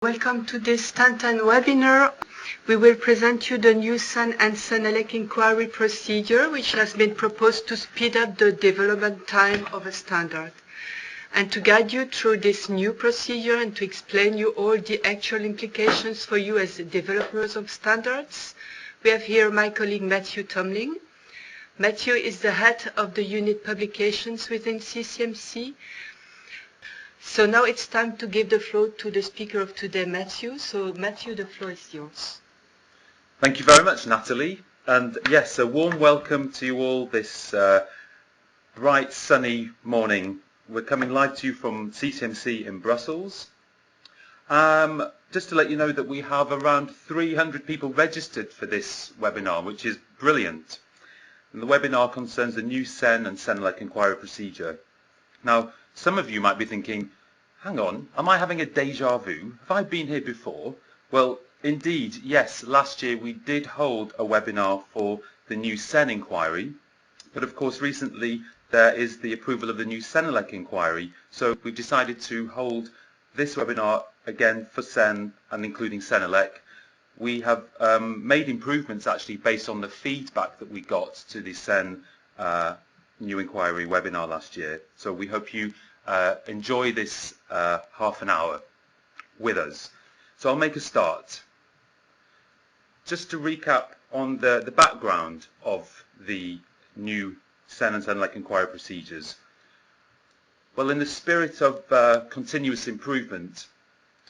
Welcome to this CEN webinar. We will present you the new CEN and CENELEC inquiry procedure, which has been proposed to speed up the development time of a standard. And to guide you through this new procedure and to explain you all the actual implications for you as developers of standards, we have here my colleague Matthew Tomling. Matthew is the head of the unit publications within CCMC. So now it's time to give the floor to the speaker of today, Matthew. So Matthew, the floor is yours. Thank you very much, Natalie. And yes, a warm welcome to you all this bright, sunny morning. We're coming live to you from CCMC in Brussels. Just to let you know that we have around 300 people registered for this webinar, which is brilliant. And the webinar concerns the new CEN and CENELEC inquiry procedure. Now, some of you might be thinking, hang on, am I having a deja vu? Have I been here before? Well, indeed, yes, last year we did hold a webinar for the new CEN inquiry, but of course recently there is the approval of the new CENELEC inquiry, so we've decided to hold this webinar again for CEN and including CENELEC. We have made improvements actually based on the feedback that we got to the CEN new inquiry webinar last year. So we hope you enjoy this half an hour with us. So I'll make a start. Just to recap on the background of the new CEN and CENELEC inquiry procedures. Well, in the spirit of continuous improvement,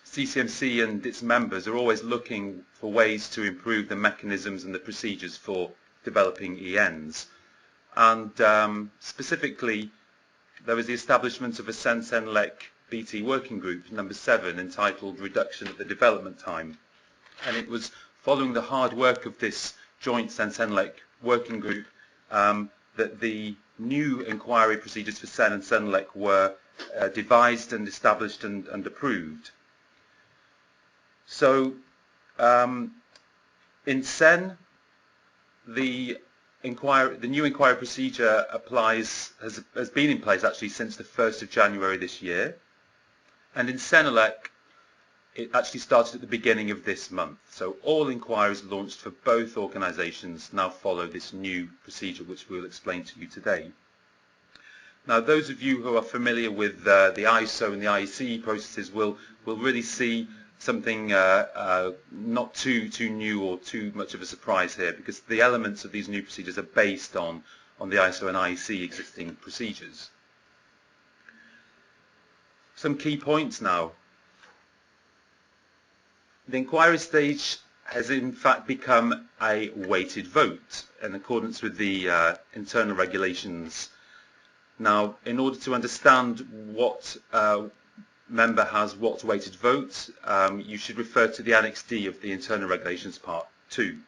CCMC and its members are always looking for ways to improve the mechanisms and the procedures for developing ENs. And specifically, there was the establishment of a CEN-CENELEC BT working group, number 7, entitled Reduction of the Development Time. And it was following the hard work of this joint CEN-CENELEC working group that the new inquiry procedures for CEN and CENELEC were devised and established and approved. So in CEN, the new inquiry procedure has been in place actually since the 1st of January this year, and in CENELEC it actually started at the beginning of this month. So all inquiries launched for both organisations now follow this new procedure, which we'll explain to you today. Now, those of you who are familiar with the ISO and the IEC processes will really see something not too new or too much of a surprise here, because the elements of these new procedures are based on the ISO and IEC existing procedures. Some key points now. The inquiry stage has in fact become a weighted vote in accordance with the internal regulations. Now, in order to understand what member has what weighted vote, you should refer to the Annex D of the Internal Regulations Part 2.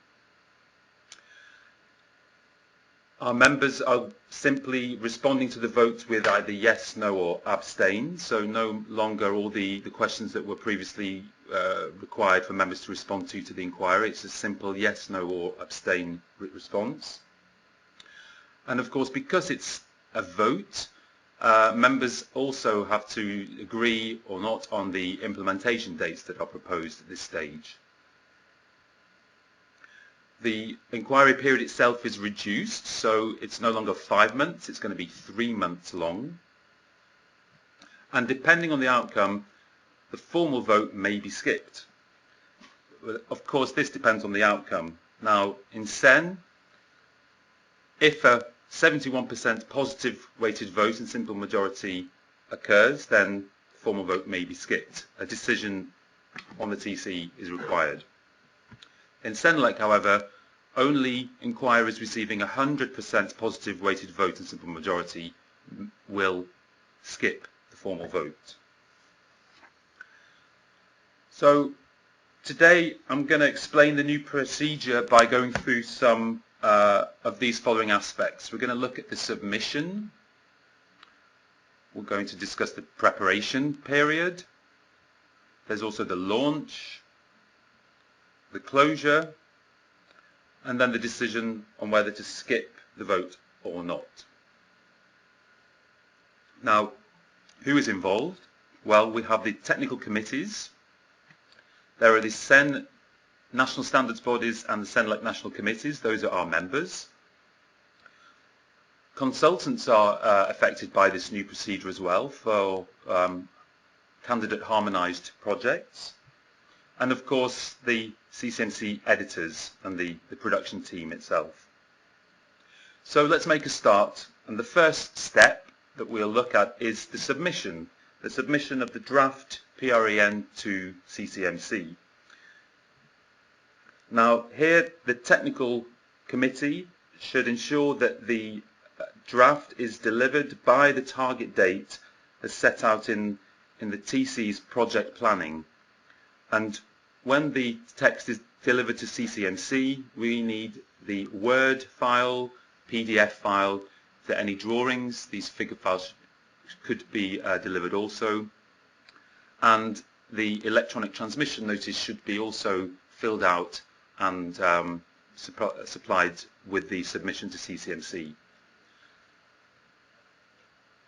Our members are simply responding to the vote with either yes, no or abstain, so no longer all the questions that were previously required for members to respond to the inquiry. It's a simple yes, no or abstain response. And of course, because it's a vote, members also have to agree or not on the implementation dates that are proposed at this stage. The inquiry period itself is reduced, so it's no longer 5 months, it's going to be 3 months long. And depending on the outcome, the formal vote may be skipped. Of course, this depends on the outcome. Now, in CEN, if a 71% positive weighted vote and simple majority occurs, then the formal vote may be skipped. A decision on the TC is required. In CENELEC, however, only inquiries receiving 100% positive weighted vote and simple majority will skip the formal vote. So today I'm going to explain the new procedure by going through some of these following aspects. We're going to look at the submission. We're going to discuss the preparation period. There's also the launch, the closure, and then the decision on whether to skip the vote or not. Now, who is involved? Well, we have the technical committees, There are the CEN national standards bodies and the CENELEC national committees. Those are our members. Consultants are affected by this new procedure as well for candidate harmonised projects. And of course the CCMC editors and the production team itself. So let's make a start, and the first step that we'll look at is the submission of the draft PREN to CCMC. Now here the technical committee should ensure that the draft is delivered by the target date as set out in the TC's project planning. And when the text is delivered to CCMC, we need the Word file, PDF file, for any drawings. These figure files could be delivered also. And the electronic transmission notice should be also filled out and supplied with the submission to CCMC.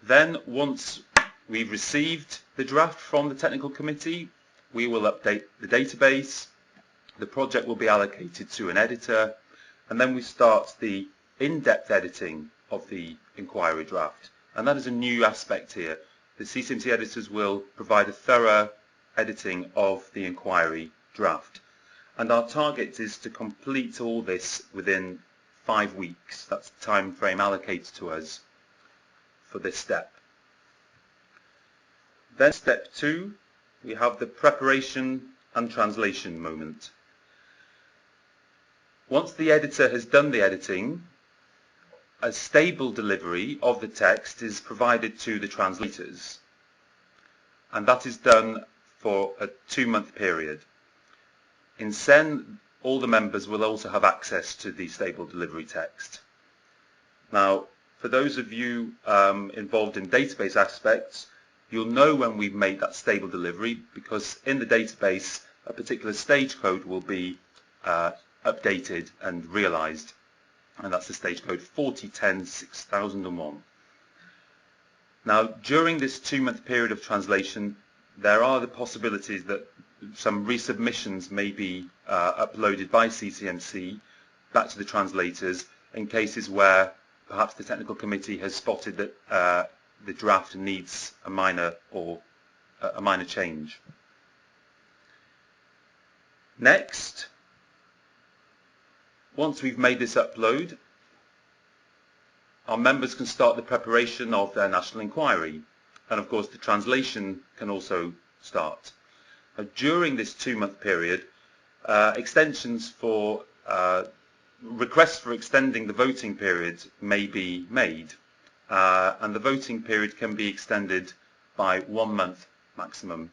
Then, once we've received the draft from the technical committee, we will update the database, the project will be allocated to an editor, and then we start the in-depth editing of the inquiry draft. And that is a new aspect here. The CCMC editors will provide a thorough editing of the inquiry draft. And our target is to complete all this within 5 weeks. That's the time frame allocated to us for this step. Then step 2, we have the preparation and translation moment. Once the editor has done the editing, a stable delivery of the text is provided to the translators, and that is done for a 2-month period. In CEN, all the members will also have access to the stable delivery text. Now, for those of you involved in database aspects, you'll know when we've made that stable delivery, because in the database a particular stage code will be updated and realized, and that's the stage code 4010-6001. Now, during this 2-month period of translation, there are the possibilities that some resubmissions may be uploaded by CCMC back to the translators in cases where perhaps the technical committee has spotted that the draft needs a minor change. Next, once we've made this upload, our members can start the preparation of their national inquiry, and of course the translation can also start. Now, during this 2-month period, extensions for requests for extending the voting period may be made, and the voting period can be extended by 1 month maximum,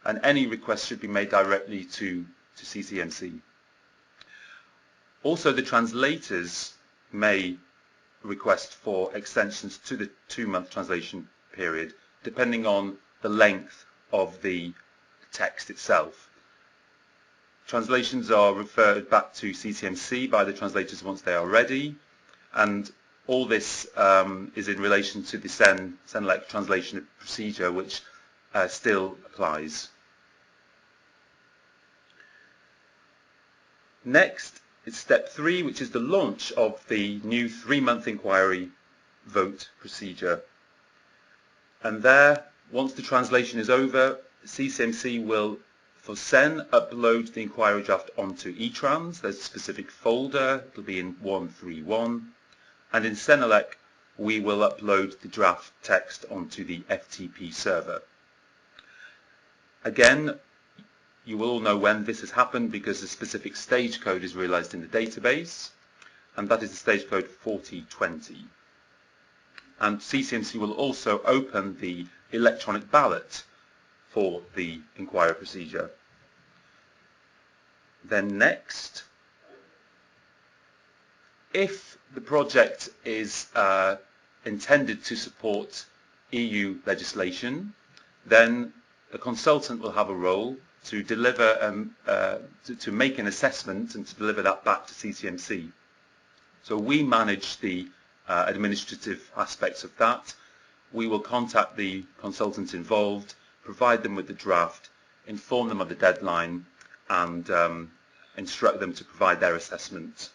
and any request should be made directly to CCMC. Also, the translators may request for extensions to the 2-month translation period, depending on the length of the text itself. Translations are referred back to CCMC by the translators once they are ready, and all this is in relation to the CEN-CENELEC translation procedure, which still applies. Next is step 3, which is the launch of the new 3-month inquiry vote procedure. And there, once the translation is over, CCMC will, for CEN, upload the inquiry draft onto eTrans. There's a specific folder, it'll be in 131. And in CENELEC, we will upload the draft text onto the FTP server. Again, you will all know when this has happened because a specific stage code is realized in the database, and that is the stage code 4020. And CCMC will also open the electronic ballot for the inquiry procedure. Then next, if the project is intended to support EU legislation, then a consultant will have a role to deliver, to make an assessment and to deliver that back to CCMC. So we manage the administrative aspects of that. We will contact the consultants involved, provide them with the draft, inform them of the deadline, and instruct them to provide their assessment.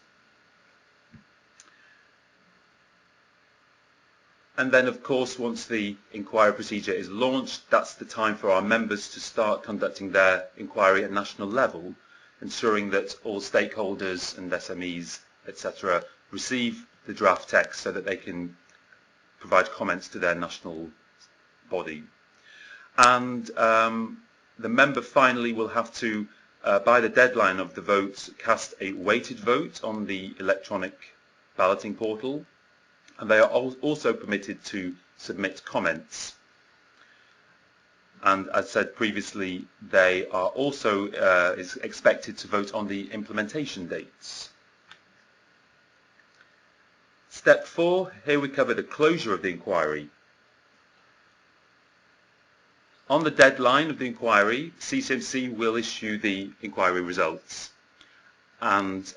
And then, of course, once the inquiry procedure is launched, that's the time for our members to start conducting their inquiry at national level, ensuring that all stakeholders and SMEs, etc., receive the draft text so that they can provide comments to their national body. And the member finally will have to, by the deadline of the vote, cast a weighted vote on the electronic balloting portal, and they are also permitted to submit comments. And as said previously, they are also is expected to vote on the implementation dates. Step 4, here we cover the closure of the inquiry. On the deadline of the inquiry, CCMC will issue the inquiry results, and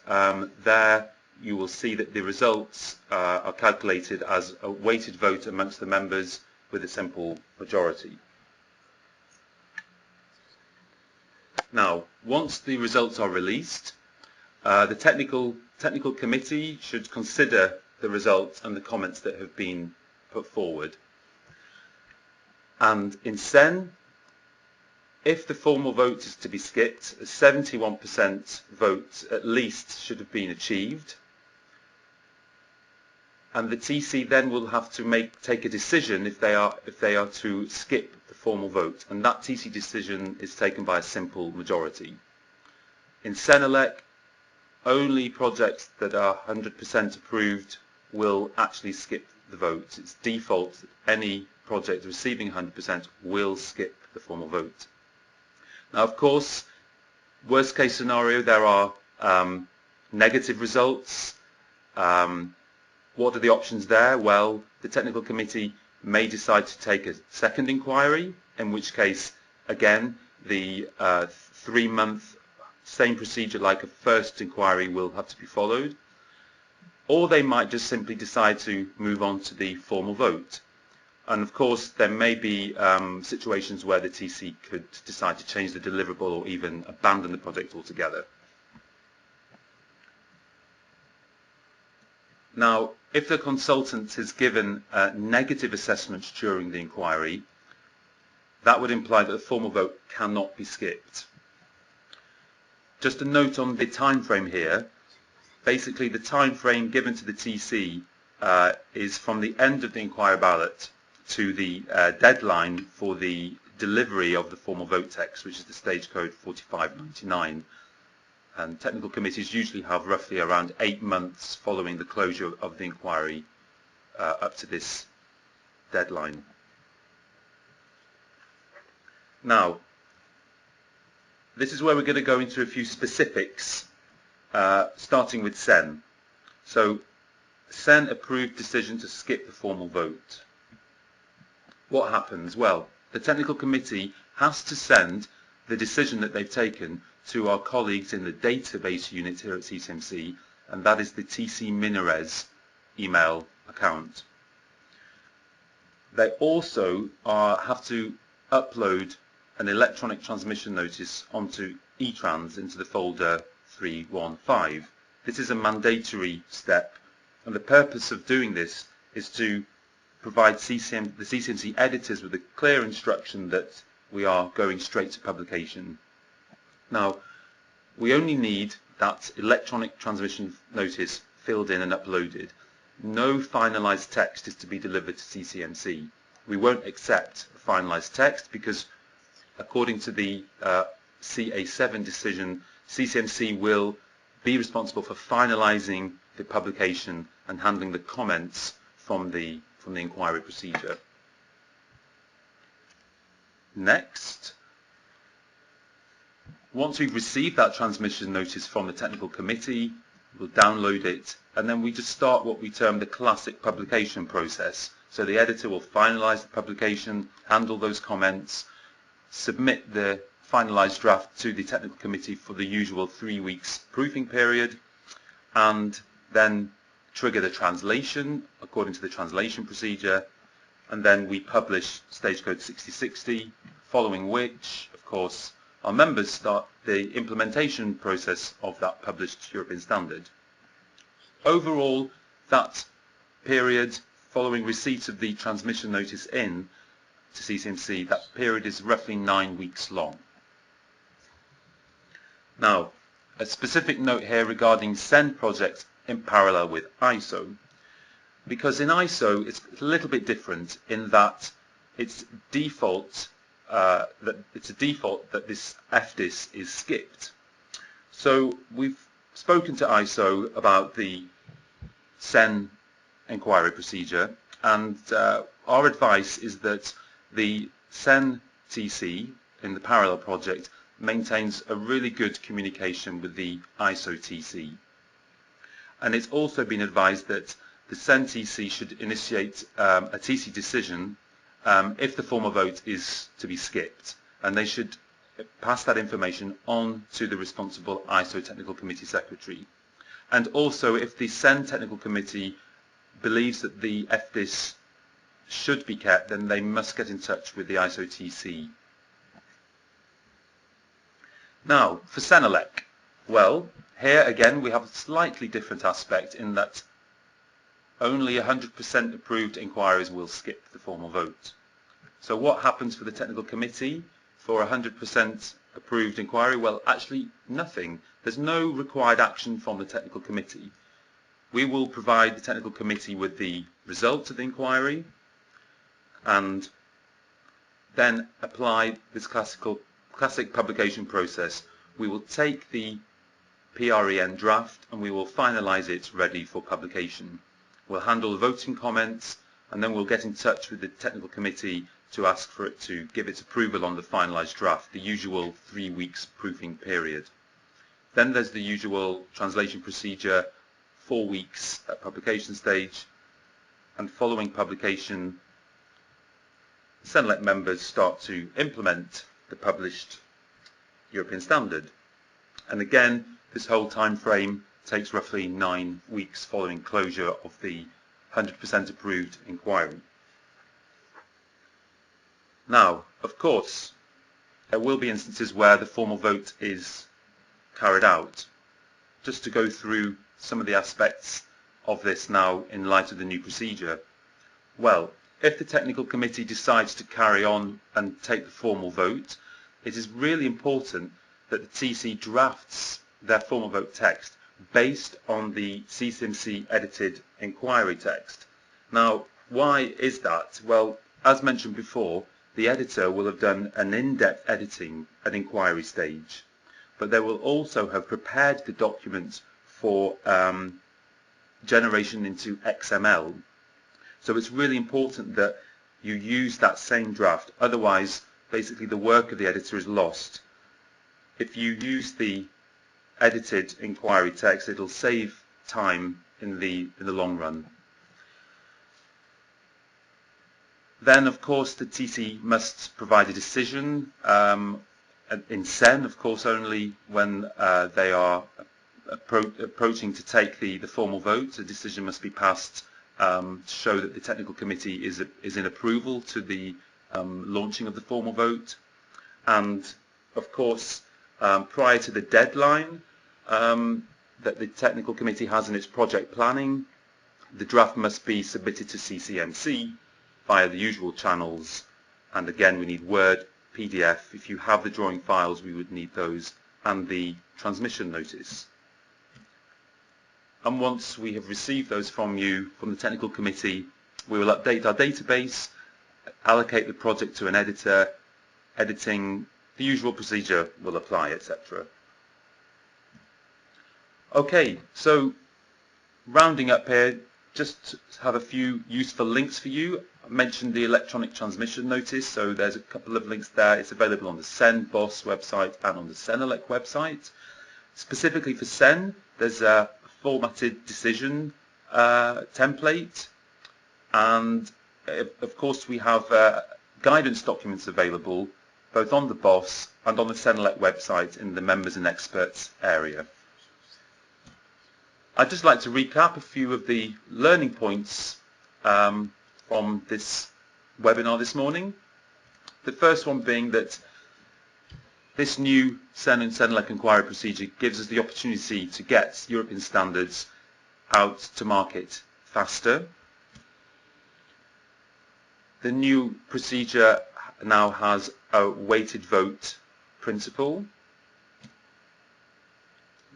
there you will see that the results are calculated as a weighted vote amongst the members with a simple majority. Now, once the results are released, the technical committee should consider the results and the comments that have been put forward. And in CEN, if the formal vote is to be skipped, a 71% vote at least should have been achieved. And the TC then will have to take a decision if they are to skip the formal vote, and that TC decision is taken by a simple majority. In CENELEC, only projects that are 100% approved will actually skip the vote. It's default that any project receiving 100% will skip the formal vote. Now, of course, worst case scenario, there are negative results. What are the options there? Well, the technical committee may decide to take a second inquiry, in which case, again, the 3-month same procedure like a first inquiry will have to be followed. Or they might just simply decide to move on to the formal vote. And of course, there may be situations where the TC could decide to change the deliverable or even abandon the project altogether. Now, if the consultant has given negative assessments during the inquiry, that would imply that the formal vote cannot be skipped. Just a note on the time frame here. Basically, the time frame given to the TC is from the end of the inquiry ballot to the deadline for the delivery of the formal vote text, which is the stage code 4599. And technical committees usually have roughly around 8 months following the closure of the inquiry up to this deadline. Now, this is where we're going to go into a few specifics, starting with CEN. So, CEN approved decision to skip the formal vote. What happens? Well, the technical committee has to send the decision that they've taken to our colleagues in the database unit here at CCMC, and that is the TC Minores email account. They also have to upload an electronic transmission notice onto eTrans into the folder 315. This is a mandatory step, and the purpose of doing this is to provide the CCMC editors with a clear instruction that we are going straight to publication. Now, we only need that electronic transmission notice filled in and uploaded. No finalized text is to be delivered to CCMC. We won't accept a finalized text because, according to the CA7 decision, CCMC will be responsible for finalizing the publication and handling the comments from the inquiry procedure. Next, once we've received that transmission notice from the technical committee, we'll download it, and then we just start what we term the classic publication process. So the editor will finalize the publication, handle those comments, submit the finalized draft to the technical committee for the usual 3 weeks proofing period, and then trigger the translation according to the translation procedure, and then we publish stage code 6060, following which, of course, our members start the implementation process of that published European standard. Overall, that period following receipt of the transmission notice in to CCMC, that period is roughly 9 weeks long. Now, a specific note here regarding CEN projects in parallel with ISO, because in ISO it's a little bit different in that it's a default that this FDIS is skipped. So we've spoken to ISO about the CEN enquiry procedure, and our advice is that the CEN TC in the parallel project maintains a really good communication with the ISO TC. And it's also been advised that the CEN TC should initiate a TC decision if the formal vote is to be skipped, and they should pass that information on to the responsible ISO Technical Committee Secretary. And also, if the CEN Technical Committee believes that the FDIS should be kept, then they must get in touch with the ISO TC. Now, for CENELEC, well, here again we have a slightly different aspect in that only 100% approved inquiries will skip the formal vote. So what happens for the technical committee for 100% approved inquiry? Well, actually nothing. There's no required action from the technical committee. We will provide the technical committee with the results of the inquiry and then apply this classic publication process. We will take the PREN draft and we will finalize it ready for publication. We'll handle the voting comments, and then we'll get in touch with the technical committee to ask for it to give its approval on the finalized draft, the usual 3 weeks proofing period. Then there's the usual translation procedure, 4 weeks at publication stage, and following publication, CENELEC members start to implement the published European standard. And again, this whole time frame takes roughly 9 weeks following closure of the 100% approved inquiry. Now, of course, there will be instances where the formal vote is carried out. Just to go through some of the aspects of this now in light of the new procedure. Well, if the technical committee decides to carry on and take the formal vote, it is really important that the TC drafts their formal vote text based on the CCMC edited inquiry text. Now, why is that? Well, as mentioned before, the editor will have done an in-depth editing at inquiry stage, but they will also have prepared the document for generation into XML. So it's really important that you use that same draft, otherwise basically the work of the editor is lost. If you use the edited inquiry text, it'll save time in the long run. Then, of course, the TC must provide a decision in CEN, of course, only when they are approaching to take the formal vote. A decision must be passed to show that the technical committee is in approval to the launching of the formal vote. And, of course, prior to the deadline that the technical committee has in its project planning, the draft must be submitted to CCMC via the usual channels, and again we need Word, PDF. If you have the drawing files, we would need those, and the transmission notice. And once we have received those from you, from the technical committee, we will update our database, allocate the project to an editor, editing, the usual procedure will apply, etc. Okay, so rounding up here, just have a few useful links for you. I mentioned the electronic transmission notice, so there's a couple of links there. It's available on the CEN BOSS website and on the CENELEC website. Specifically for CEN, there's a formatted decision template, and of course we have guidance documents available both on the BOSS and on the CENELEC website in the members and experts area. I'd just like to recap a few of the learning points from this webinar this morning. The first one being that This new CEN and CENELEC inquiry procedure gives us the opportunity to get European standards out to market faster. The new procedure now has a weighted vote principle.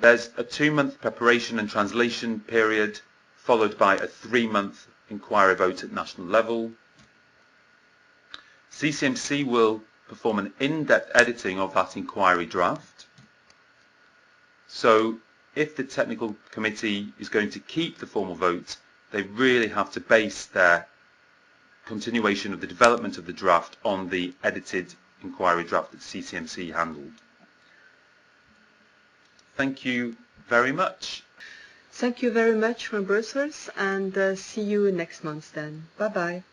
There's a 2-month preparation and translation period, followed by a 3-month inquiry vote at national level. CCMC will perform an in-depth editing of that inquiry draft. So if the technical committee is going to keep the formal vote, they really have to base their continuation of the development of the draft on the edited inquiry draft that CCMC handled. Thank you very much. Thank you very much from Brussels, and see you next month then. Bye-bye.